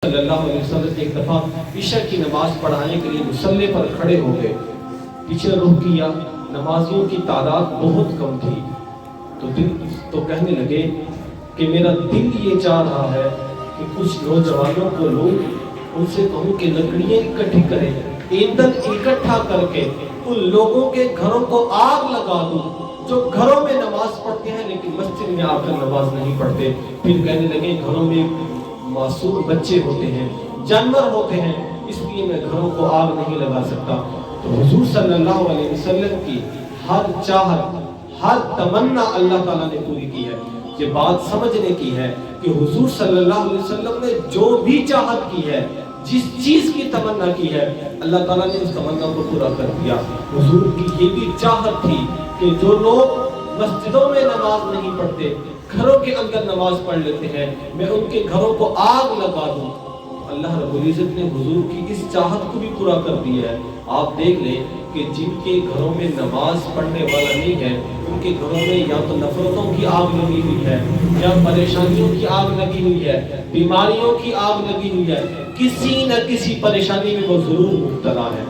صلی اللہ علیہ وسلم ایک دفعہ عشاء کی نماز پڑھانے کے لیے مصلی پر کھڑے ہو گئے، پیچھے رخ کیا، نمازیوں کی تعداد بہت کم تھی، تو کہنے لگے کہ میرا دل یہ چاہ رہا ہے کہ کچھ نوجوانوں کو لوں، ان سے کہوں کہ لکڑیاں اکٹھی کریں، ایندھن اکٹھا کر کے ان لوگوں کے گھروں کو آگ لگا دوں جو گھروں میں نماز پڑھتے ہیں لیکن مسجد میں آ کر نماز نہیں پڑھتے۔ پھر کہنے لگے گھروں میں معصوم بچے ہوتے ہیں، جانور ہوتے ہیں، اس لیے میں گھروں کو آگ نہیں لگا سکتا۔ تو حضور صلی اللہ علیہ وسلم کی ہر چاہت، ہر تمنا اللہ تعالیٰ نے پوری کی ہے۔ یہ بات سمجھنے کی ہے کہ حضور صلی اللہ علیہ وسلم نے جو بھی چاہت کی ہے، جس چیز کی تمنا کی ہے، اللہ تعالیٰ نے اس تمنا کو پورا کر دیا۔ حضور کی یہ بھی چاہت تھی کہ جو لوگ مسجدوں میں نماز نہیں پڑھتے، گھروں کے اندر نماز پڑھ لیتے ہیں، میں ان کے گھروں کو آگ لگا دوں۔ اللہ رب العزت نے حضور کی اس چاہت کو بھی پورا کر دیا ہے۔ آپ دیکھ لیں کہ جن کے گھروں میں نماز پڑھنے والا نہیں ہے، ان کے گھروں میں یا تو نفرتوں کی آگ لگی ہوئی ہے، یا پریشانیوں کی آگ لگی ہوئی ہے، بیماریوں کی آگ لگی ہوئی ہے، کسی نہ کسی پریشانی میں وہ ضرور مبتلا ہے۔